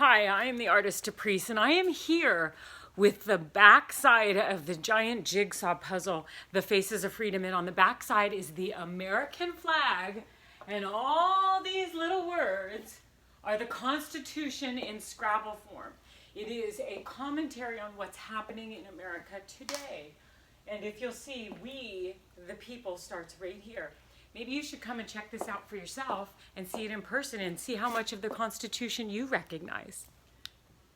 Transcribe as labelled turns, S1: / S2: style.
S1: Hi, I am the artist Deprise, and I am here with the back side of the giant jigsaw puzzle, The Faces of Freedom. And on the back side is the American flag, and all these little words are the Constitution in Scrabble form. It is a commentary on what's happening in America today. And if you'll see, we, the people, starts right here. Maybe you should come and check this out for yourself and see it in person and see how much of the Constitution you recognize.